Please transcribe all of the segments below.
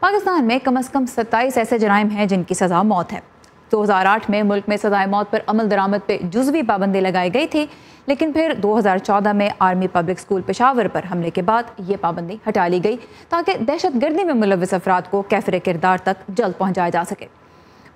पाकिस्तान में कम से कम 27 ऐसे जराइम हैं जिनकी सज़ा मौत है। 2008 में मुल्क में सज़ाए मौत पर अमल दरामद पे जुज़वी पाबंदी लगाई गई थी, लेकिन फिर 2014 में आर्मी पब्लिक स्कूल पेशावर पर हमले के बाद ये पाबंदी हटा ली गई ताकि दहशत गर्दी में मुलव्वस अफराद को कैफर किरदार तक जल्द पहुँचाया जा सके।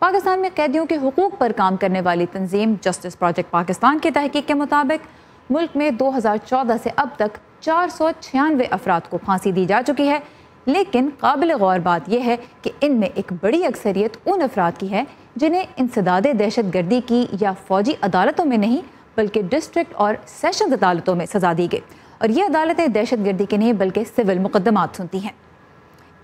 पाकिस्तान में कैदियों के हुकूक पर काम करने वाली तंजीम जस्टिस प्रोजेक्ट पाकिस्तान की तहकीक के मुताबिक मुल्क में 2014 से अब तक 496 अफराद को फांसी दी जा चुकी है, लेकिन काबिल गौर बात यह है कि इनमें एक बड़ी अक्सरियत उन अफराद की है जिन्हें इंसदादे दहशत गर्दी की या फौजी अदालतों में नहीं बल्कि डिस्ट्रिक्ट और सेशंस अदालतों में सज़ा दी गई, और ये अदालतें दहशत गर्दी के नहीं बल्कि सिविल मुकदमात सुनती हैं।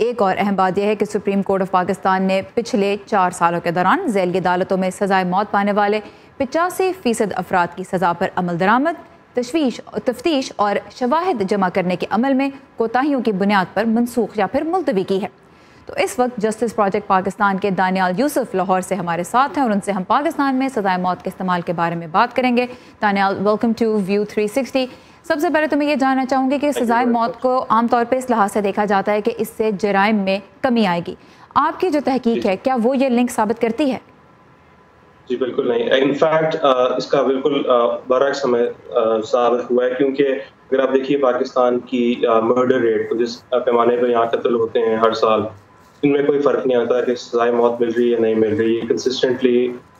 एक और अहम बात यह है कि सुप्रीम कोर्ट ऑफ पाकिस्तान ने पिछले 4 सालों के दौरान ज़ैली अदालतों में सज़ाए मौत पाने वाले 85% अफराद की सज़ा पर अमल दरामद, तफ्तीश और शवाहिद जमा करने के अमल में कोताहियों की बुनियाद पर मनसूख या फिर मुलतवी की है। तो इस वक्त जस्टिस प्रोजेक्ट पाकिस्तान के दानियाल यूसुफ लाहौर से हमारे साथ हैं और उनसे हम पाकिस्तान में सज़ाए मौत के इस्तेमाल के बारे में बात करेंगे। Daniyal, welcome to View 360। सबसे पहले तो मैं ये जानना चाहूँगी कि सज़ाए मौत को आमतौर पर इस लिहाज से देखा जाता है कि इससे जराइम में कमी आएगी। आपकी जो तहकीक है, क्या वो ये लिंक साबित करती है? जी बिल्कुल नहीं। इनफैक्ट इसका बिल्कुल बड़ा समय साबित हुआ है, क्योंकि अगर आप देखिए पाकिस्तान की मर्डर रेट, तो जिस पैमाने पर यहाँ कत्ल होते हैं हर साल, इनमें कोई फ़र्क नहीं आता कि सज़ाए मौत मिल रही है या नहीं मिल रही है। कंसिस्टेंटली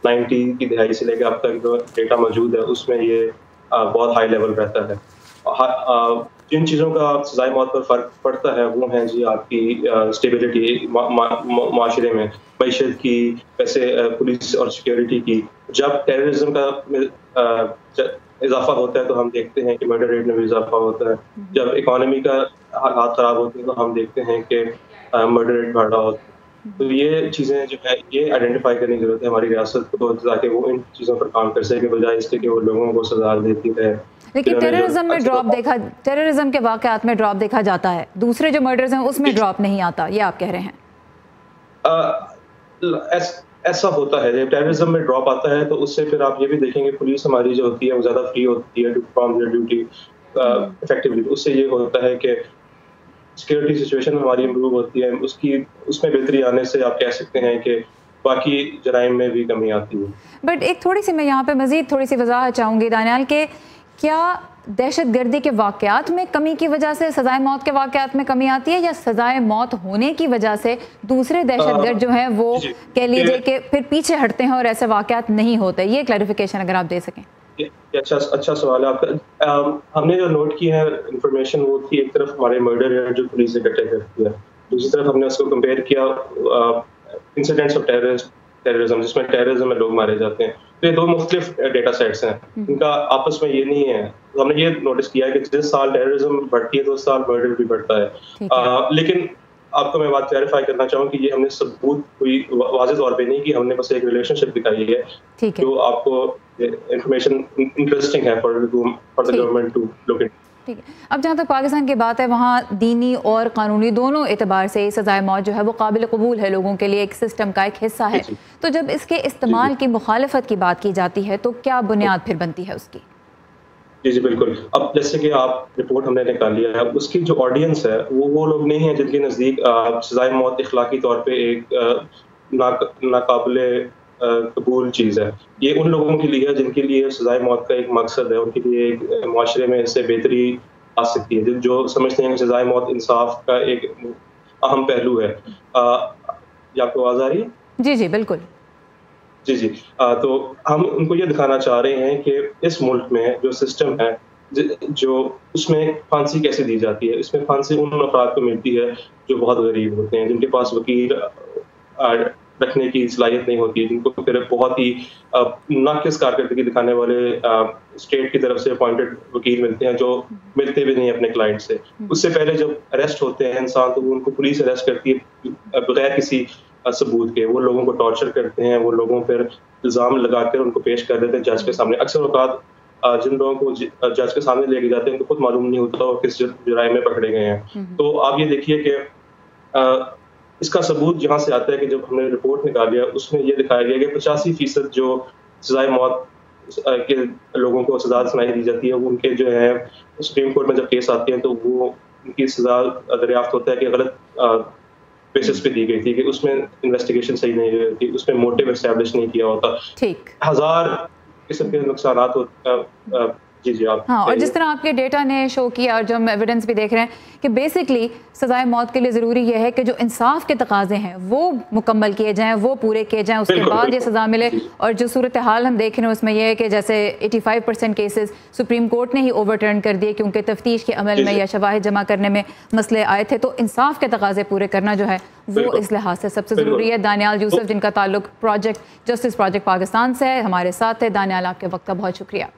90 की दहाई से लेकर अब तक जो डेटा मौजूद है उसमें ये बहुत हाई लेवल रहता है। जिन चीज़ों का सज़ाए मौत पर फ़र्क पड़ता है वो हैं जी आपकी स्टेबिलिटी माशरे में, मईशत की, वैसे पुलिस और सिक्योरिटी की। जब टेररिज्म का इजाफा होता है तो हम देखते हैं कि मर्डर रेट में भी इजाफा होता है। जब इकोनॉमी का हालात ख़राब होते हैं तो हम देखते हैं कि मर्डर रेट बढ़ रहा होता है। तो ये चीज़ें जो है ये आइडेंटिफाई करने की ज़रूरत है हमारी रियासत को, ताकि वो इन चीज़ों पर काम कर सके बजाय इसके कि वो लोगों को सजा देती है। लेकिन टेररिज्म के वाक़यात में ड्रॉप देखा जाता है, दूसरे जो मर्डर्स हैं उसमें ड्रॉप नहीं आता, ये आप कह रहे हैं? ऐसा होता है, जब टेररिज्म में ड्रॉप आता है तो उससे फिर आप ये भी देखेंगे पुलिस हमारी जो होती है वो ज़्यादा फ्री होती है to perform their duty effectively. उससे ये होता है कि सिक्योरिटी सिचुएशन हमारी इम्प्रूव होती है, उसमें बेहतरी आने से आप कह सकते हैं कि बाकी जराइम में भी कमी आती है। बट एक थोड़ी सी मैं यहाँ पे मज़ीद थोड़ी सी वजाहत चाहूँगी दानियाल, के क्या दहशत गर्दी के वाक़यात में कमी की वजह से सज़ाए मौत के वाक़यात में कमी आती है, या सज़ाए मौत होने की वजह से दूसरे दहशतगर्द जो हैं वो कह लीजिए कि फिर पीछे हटते हैं और ऐसे वाक़यात नहीं होते? ये क्लैरिफिकेशन अगर आप दे सकें। अच्छा सवाल है आपका। हमने जो नोट की है इंफॉर्मेशन वो थी, एक तरफ हमारे मर्डर रेट जो पुलिस इकट्ठे करती है, दूसरी तरफ हमने उसको कंपेयर किया इंसिडेंट्स ऑफ टेररिज्म जिसमें टेररिज्म में लोग मारे जाते हैं। तो ये दो मुख्तलिफ डेटा सेट्स हैं, इनका आपस में ये नहीं है। तो हमने ये नोटिस किया है कि जिस साल टेररिज्म बढ़ती है तो उस साल मर्डर भी बढ़ता है। लेकिन आपको मैं बात क्लैरिफाई करना चाहूँ कि ये हमने सबूत कोई वाज़ेह तौर पे नहीं कि, हमने बस एक रिलेशनशिप दिखाई है जो आपको इंफॉर्मेशन इंटरेस्टिंग है for the government to look it. ठीक है, अब जहाँ तक पाकिस्तान की बात है, वहाँ दीनी और कानूनी दोनों एतबार से सज़ाए मौत जो है वो काबिल कबूल है, लोगों के लिए एक सिस्टम का एक हिस्सा है। तो जब इसके इस्तेमाल की मुखालफत की बात की जाती है तो क्या बुनियाद फिर बनती है उसकी? जी बिल्कुल। अब जैसे कि आप रिपोर्ट हमने निकाली है, उसकी जो ऑडियंस है वो लोग नहीं है जिनके नज़दीक सज़ाए मौत इखलाकी तौर पे एक नाकाबिले कबूल चीज़ है। ये उन लोगों के लिए है जिनके लिए सज़ाए मौत का एक मकसद है, उनके लिए एक माशरे में इससे बेहतरी आ सकती है, जो समझते हैं कि सज़ाए मौत इंसाफ का एक अहम पहलू है। ये आपको आवाज़ आ रही है? जी बिल्कुल। जी। तो हम उनको ये दिखाना चाह रहे हैं कि इस मुल्क में जो सिस्टम है जो उसमें फांसी कैसे दी जाती है। इसमें फांसी उन अफराद को मिलती है जो बहुत गरीब होते हैं, जिनके पास वकील रखने की सलाहियत नहीं होती, जिनको फिर बहुत ही नाक़िस कारकर्दगी दिखाने वाले स्टेट की तरफ से अपॉइंटेड वकील मिलते हैं जो मिलते भी नहीं अपने क्लाइंट से। उससे पहले जब अरेस्ट होते हैं इंसान तो उनको पुलिस अरेस्ट करती है बगैर किसी सबूत के। वो लोगों को टॉर्चर करते हैं, वो लोगों पर इल्ज़ाम लगाकर उनको पेश कर देते हैं जज के सामने। अक्सर औक़ात जिन लोगों को जज के सामने लेके जाते हैं उनको खुद मालूम नहीं होता और किस जुर्म में पकड़े गए हैं। तो आप ये देखिए कि इसका सबूत जहाँ से आता है कि जब हमने रिपोर्ट निकाली है उसमें ये दिखाया गया कि 85% जो सज़ाए मौत के लोगों को सज़ा सुनाई दी जाती है वो उनके जो है सुप्रीम कोर्ट में जब केस आते हैं तो वो उनकी सज़ा दरियाफ्त होता है कि गलत बेसिस पे दी गई थी कि उसमें इन्वेस्टिगेशन सही नहीं हुई थी, उसमें मोटिव एस्टैब्लिश नहीं किया होता। ठीक। हजार किस्म के नुकसानात हो। जी जी आप। हाँ, और जिस तरह आपके डेटा ने शो किया और जो हम एविडेंस भी देख रहे हैं कि बेसिकली सजाए मौत के लिए ज़रूरी यह है कि जो इंसाफ के तकाजे हैं वो मुकम्मल किए जाएं, वो पूरे किए जाएं, उसके बाद ये सज़ा मिले। और जो सूरत हाल हम देख रहे हैं उसमें यह है कि जैसे 85% केसेस सुप्रीम कोर्ट ने ही ओवरटर्न कर दिए क्योंकि तफ्तीश के अमल में या शवाहिद जमा करने में मसले आए थे। तो इंसाफ के तकाजे पूरे करना जो है वो इस लिहाज से सबसे ज़रूरी है। दानियाल यूसुफ, जिनका ताल्लुक जस्टिस प्रोजेक्ट पाकिस्तान से है, हमारे साथ है। दानियाल, आपके वक्त का बहुत शुक्रिया।